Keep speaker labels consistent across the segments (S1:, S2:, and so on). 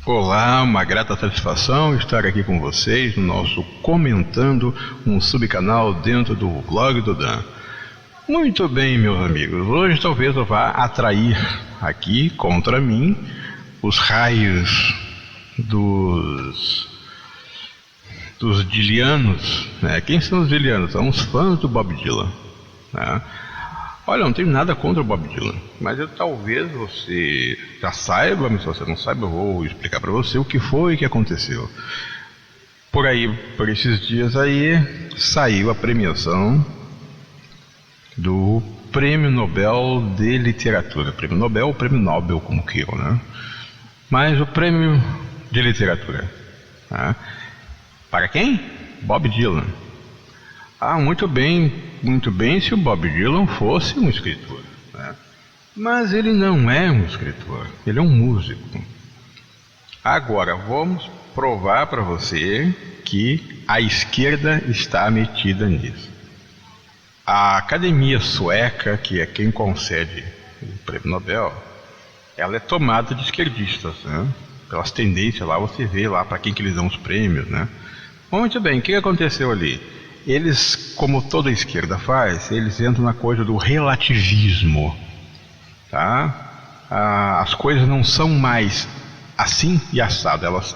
S1: Olá, uma grata satisfação estar aqui com vocês no nosso Comentando, um subcanal dentro do blog do Dan. Muito bem, meus amigos, hoje talvez eu vá atrair aqui contra mim os raios dos dilianos, né? Quem são os dilianos? São os fãs do Bob Dylan, né? Olha, eu não tenho nada contra o Bob Dylan, mas talvez você já saiba, mas se você não sabe, eu vou explicar para você o que foi que aconteceu. Por esses dias aí, saiu a premiação do Prêmio Nobel de Literatura. Prêmio Nobel ou Prêmio Nobel, como queiram, né? Mas o Prêmio de Literatura, né? Para quem? Bob Dylan. Muito bem se o Bob Dylan fosse um escritor, né? Mas ele não é um escritor, ele é um músico. Agora, vamos provar para você que a esquerda está metida nisso. A Academia Sueca, que é quem concede o Prêmio Nobel, ela é tomada de esquerdistas, né? Pelas tendências lá, você vê lá para quem que eles dão os prêmios, né? Muito bem, o que aconteceu ali? Eles, como toda a esquerda faz, eles entram na coisa do relativismo, tá? As coisas não são mais assim e assado, elas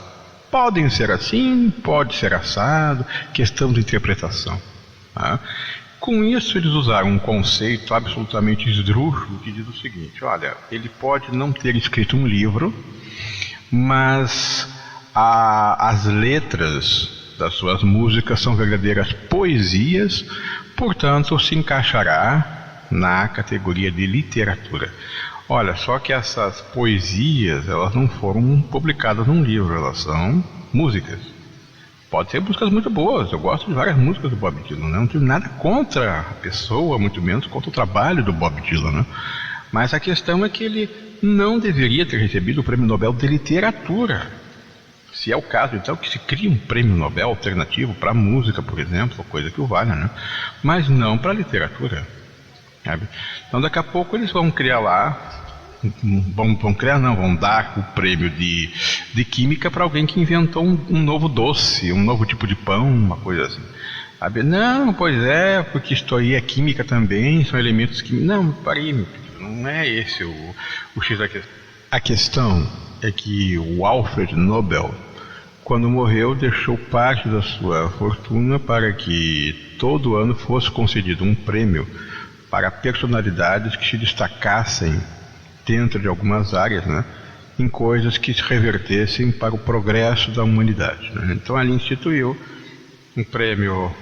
S1: podem ser assim, pode ser assado, questão de interpretação, tá? Com isso eles usaram um conceito absolutamente esdrúxulo que diz o seguinte: olha, ele pode não ter escrito um livro, mas as letras das suas músicas são verdadeiras poesias, portanto se encaixará na categoria de literatura. Olha, só que essas poesias, elas não foram publicadas num livro, elas são músicas. Pode ser músicas muito boas, eu gosto de várias músicas do Bob Dylan, né? Não tenho nada contra a pessoa, muito menos contra o trabalho do Bob Dylan, né? Mas a questão é que ele não deveria ter recebido o Prêmio Nobel de Literatura. Se é o caso, então, que se cria um prêmio Nobel alternativo para música, por exemplo, coisa que o valha, né? Mas não para literatura, sabe? Então, daqui a pouco eles vão criar lá, vão dar o prêmio de química para alguém que inventou um novo doce, um novo tipo de pão, uma coisa assim, sabe? Não, pois é, porque isto aí é química também, são elementos químicos. Não, parei, não é esse o X da questão. A questão é que o Alfred Nobel, quando morreu, deixou parte da sua fortuna para que todo ano fosse concedido um prêmio para personalidades que se destacassem dentro de algumas áreas, né, em coisas que se revertessem para o progresso da humanidade, né? Então ele instituiu um prêmio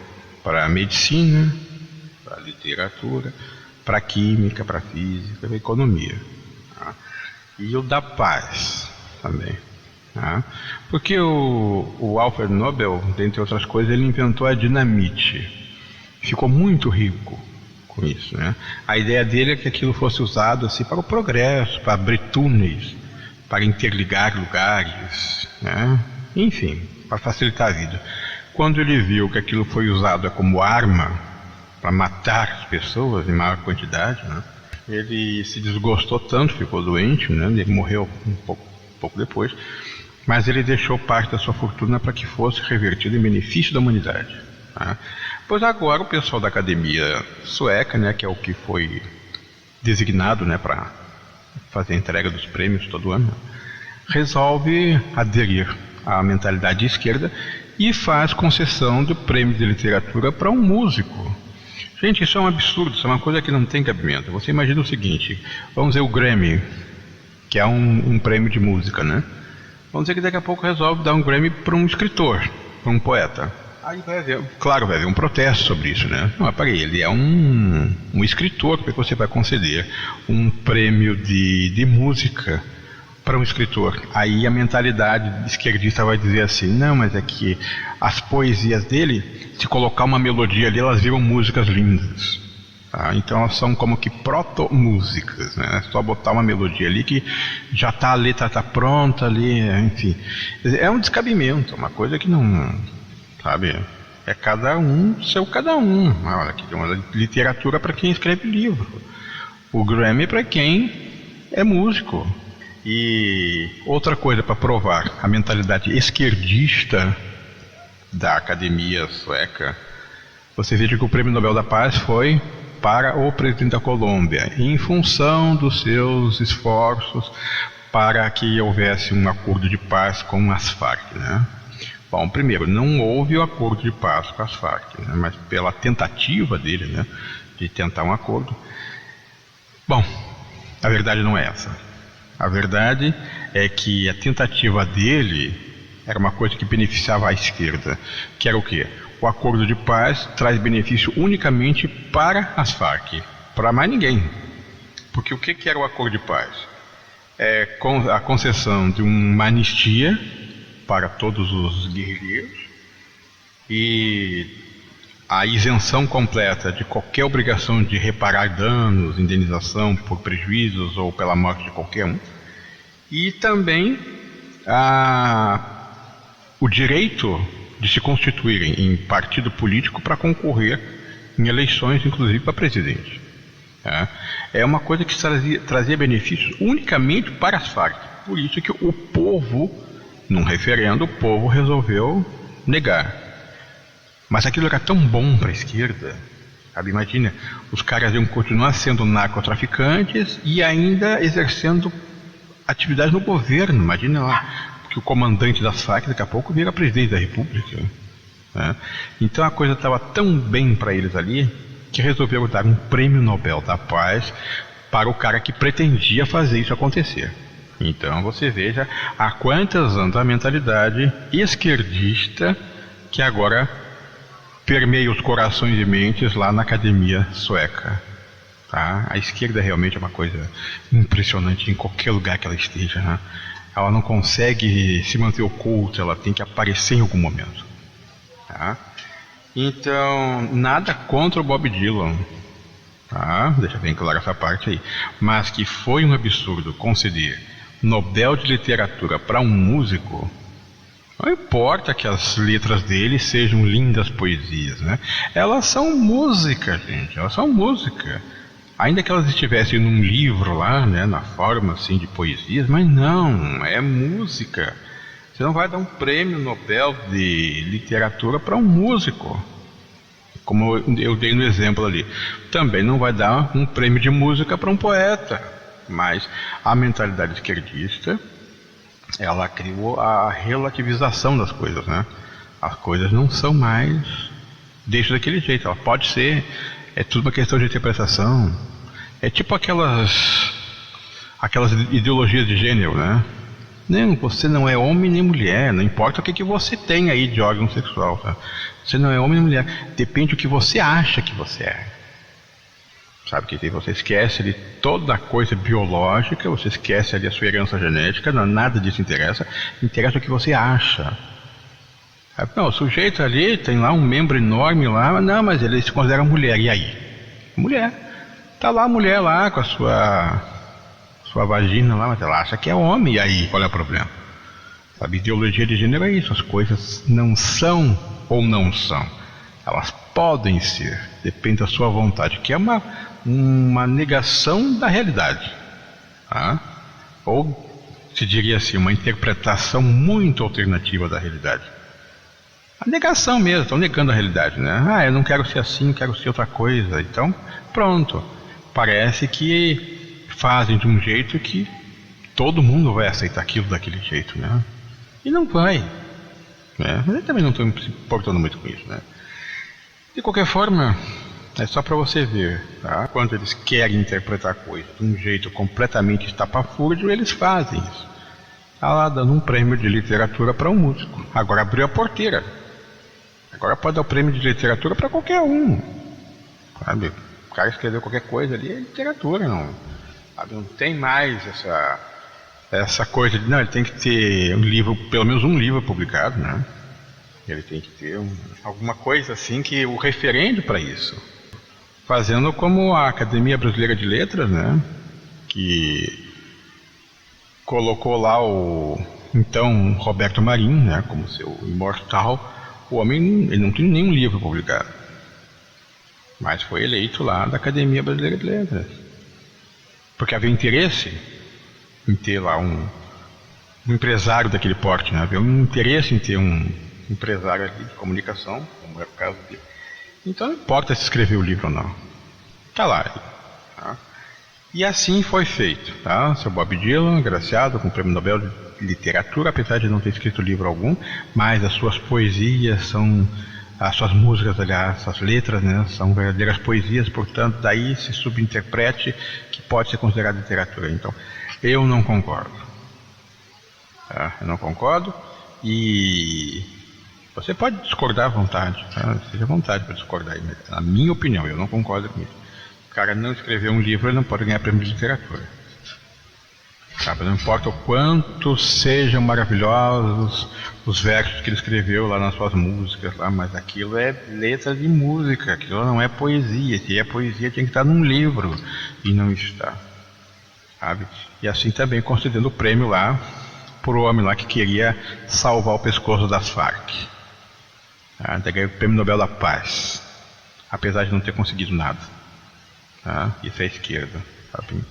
S1: para a medicina, para a literatura, para a química, para a física, para a economia, tá? E o da paz também, tá? Porque o Alfred Nobel, dentre outras coisas, ele inventou a dinamite. Ficou muito rico com isso, né? A ideia dele é que aquilo fosse usado assim para o progresso, para abrir túneis, para interligar lugares, né? Enfim, para facilitar a vida. Quando ele viu que aquilo foi usado como arma para matar as pessoas em maior quantidade, né, ele se desgostou tanto, ficou doente, né? Ele morreu um pouco depois, mas ele deixou parte da sua fortuna para que fosse revertido em benefício da humanidade, tá? Pois agora o pessoal da Academia Sueca, né, que é o que foi designado, né, para fazer a entrega dos prêmios todo ano, resolve aderir à mentalidade de esquerda e faz concessão do prêmio de literatura para um músico. Gente, isso é um absurdo, isso é uma coisa que não tem cabimento. Você imagina o seguinte: vamos dizer o Grammy, que é um prêmio de música, né? Vamos dizer que daqui a pouco resolve dar um Grammy para um escritor, para um poeta. Aí vai haver um protesto sobre isso, né? Não, peraí, ele é um escritor, porque você vai conceder um prêmio de música para um escritor? Aí a mentalidade esquerdista vai dizer assim: não, mas é que as poesias dele, se colocar uma melodia ali, elas viram músicas lindas, tá? Então elas são como que proto-músicas, né? É só botar uma melodia ali que já tá, a letra tá pronta ali, enfim. É um descabimento, uma coisa que não... sabe? É cada um, cada um. Olha, aqui tem uma literatura para quem escreve livro. O Grammy para quem é músico. E outra coisa para provar a mentalidade esquerdista da Academia Sueca, você veja que o Prêmio Nobel da Paz foi para o presidente da Colômbia, em função dos seus esforços para que houvesse um acordo de paz com as Farc, né? Bom, primeiro, não houve o acordo de paz com as Farc, né? Mas pela tentativa dele, né, de tentar um acordo. Bom, a verdade não é essa. A verdade é que a tentativa dele era uma coisa que beneficiava a esquerda, que era o quê? O acordo de paz traz benefício unicamente para as Farc, para mais ninguém. Porque o que era o acordo de paz? É a concessão de uma anistia para todos os guerrilheiros e a isenção completa de qualquer obrigação de reparar danos, indenização por prejuízos ou pela morte de qualquer um, e também o direito de se constituírem em partido político para concorrer em eleições, inclusive para presidente. É uma coisa que trazia benefícios unicamente para as Farc. Por isso que o povo, num referendo, o povo resolveu negar. Mas aquilo era tão bom para a esquerda, sabe? Imagina, os caras iam continuar sendo narcotraficantes e ainda exercendo atividades no governo. Imagina lá, que o comandante das Farc daqui a pouco vira presidente da República, né? Então a coisa estava tão bem para eles ali que resolveram dar um prêmio Nobel da Paz para o cara que pretendia fazer isso acontecer. Então você veja há quantos anos a mentalidade esquerdista que agora permeia os corações e mentes lá na Academia Sueca. Tá? A esquerda realmente é uma coisa impressionante em qualquer lugar que ela esteja, né? Ela não consegue se manter oculta, ela tem que aparecer em algum momento. Tá? Então, nada contra o Bob Dylan, tá? Deixa bem claro essa parte aí. Mas que foi um absurdo conceder Nobel de Literatura para um músico, não importa que as letras dele sejam lindas poesias, né? Elas são música, gente, elas são música. Ainda que elas estivessem num livro lá, né, na forma assim de poesias, mas não, é música. Você não vai dar um prêmio Nobel de Literatura para um músico, como eu dei no exemplo ali. Também não vai dar um prêmio de música para um poeta. Mas a mentalidade esquerdista, ela criou a relativização das coisas, né? As coisas não são mais deixa daquele jeito, ela pode ser, é tudo uma questão de interpretação. É tipo aquelas ideologias de gênero, né? Não, você não é homem nem mulher, não importa o que você tem aí de órgão sexual, tá? Você não é homem nem mulher, depende do que você acha que você é. Sabe que você esquece ali toda a coisa biológica, você esquece ali a sua herança genética, não, nada disso interessa, interessa o que você acha. Não, o sujeito ali tem lá um membro enorme lá, não, mas ele se considera mulher, e aí? Mulher. Tá lá a mulher lá com a sua vagina lá, mas ela acha que é homem, e aí? Qual é o problema? Sabe, ideologia de gênero é isso, as coisas não são ou não são. Elas podem ser, depende da sua vontade, que é uma negação da realidade, tá? Ou se diria assim, uma interpretação muito alternativa da realidade. A negação mesmo, estão negando a realidade, né? Eu não quero ser assim, quero ser outra coisa. Então, pronto. Parece que fazem de um jeito que todo mundo vai aceitar aquilo daquele jeito, né? E não vai, né? Mas eu também não estou se importando muito com isso, né? De qualquer forma, é só para você ver, tá? Quando eles querem interpretar coisas de um jeito completamente estapafúrdio, eles fazem isso. Está lá dando um prêmio de literatura para um músico. Agora abriu a porteira. Agora pode dar o prêmio de literatura para qualquer um. Sabe? O cara escreveu qualquer coisa ali, é literatura, não. Sabe? Não tem mais essa coisa de, não, ele tem que ter um livro, pelo menos um livro publicado, né? Ele tem que ter alguma coisa assim que o referendo para isso. Fazendo como a Academia Brasileira de Letras, né? Que colocou lá o então Roberto Marinho, né? Como seu imortal. O homem, ele não tem nenhum livro publicado, mas foi eleito lá da Academia Brasileira de Letras, porque havia interesse em ter lá um empresário daquele porte, né? Havia um interesse em ter um empresário ali de comunicação, como é o caso dele. Então não importa se escreveu o livro ou não. Está lá. Tá? E assim foi feito. Tá? Seu Bob Dylan, agraciado com o Prêmio Nobel de Literatura, apesar de não ter escrito livro algum, mas as suas poesias são, as suas músicas, aliás, as letras, né, são verdadeiras poesias, portanto, daí se subinterprete que pode ser considerado literatura. Então, eu não concordo. Tá? Eu não concordo e você pode discordar à vontade, tá? Seja à vontade para discordar. Na minha opinião, eu não concordo com isso. O cara não escreveu um livro, ele não pode ganhar prêmio de literatura. Sabe? Não importa o quanto sejam maravilhosos os versos que ele escreveu lá nas suas músicas, lá, mas aquilo é letra de música, aquilo não é poesia. Se é poesia, tinha que estar num livro, e não está. Sabe? E assim também concedendo o prêmio lá por o homem lá que queria salvar o pescoço das Farc. Tá? Ganhou o Prêmio Nobel da Paz, apesar de não ter conseguido nada. Tá? Isso é a esquerda. Sabe?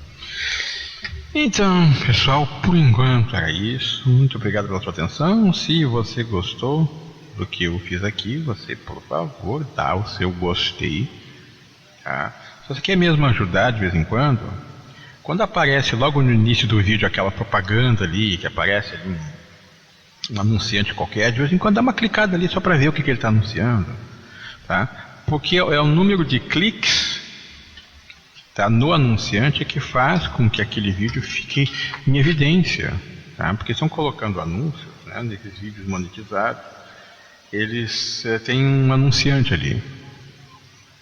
S1: Então, pessoal, por enquanto era isso. Muito obrigado pela sua atenção. Se você gostou do que eu fiz aqui, você, por favor, dá o seu gostei. Tá? Se você quer mesmo ajudar de vez em quando aparece logo no início do vídeo aquela propaganda ali, que aparece ali um anunciante qualquer, de vez em quando dá uma clicada ali só para ver o que ele está anunciando. Tá? Porque é o número de cliques, tá, no anunciante que faz com que aquele vídeo fique em evidência. Tá? Porque estão colocando anúncios, né, nesses vídeos monetizados, eles têm um anunciante ali.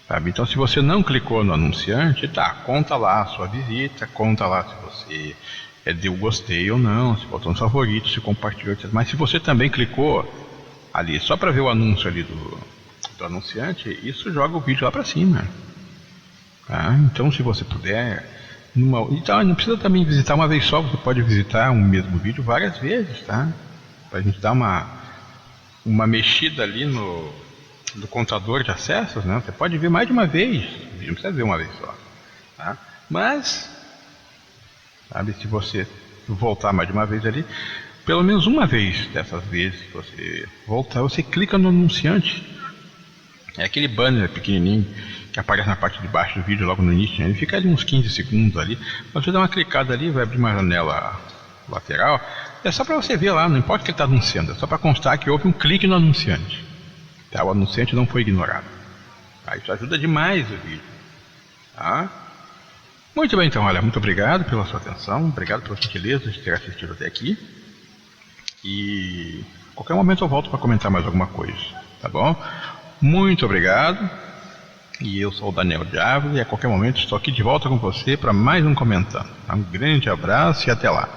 S1: Sabe? Então, se você não clicou no anunciante, tá, conta lá a sua visita, conta lá se você deu gostei ou não, se botou no favorito, se compartilhou, etc. Mas se você também clicou ali só para ver o anúncio ali do anunciante, isso joga o vídeo lá para cima. Tá? Então, se você puder, então, não precisa também visitar uma vez só, você pode visitar um mesmo vídeo várias vezes, tá? Para a gente dar uma mexida ali no contador de acessos, né? Você pode ver mais de uma vez, não precisa ver uma vez só, tá? Mas, sabe, se você voltar mais de uma vez ali, pelo menos uma vez dessas vezes que você voltar, você clica no anunciante. É aquele banner pequenininho que aparece na parte de baixo do vídeo, logo no início, né? Ele fica ali uns 15 segundos ali, você dá uma clicada ali, vai abrir uma janela lateral, é só para você ver lá, não importa o que ele está anunciando, é só para constar que houve um clique no anunciante. Tá? O anunciante não foi ignorado. Tá? Isso ajuda demais o vídeo. Tá? Muito bem, então, olha, muito obrigado pela sua atenção, obrigado pela gentileza de ter assistido até aqui. E a qualquer momento eu volto para comentar mais alguma coisa, tá bom? Muito obrigado. E eu sou o Daniel de Ávila e a qualquer momento estou aqui de volta com você para mais um Comentando. Um grande abraço e até lá.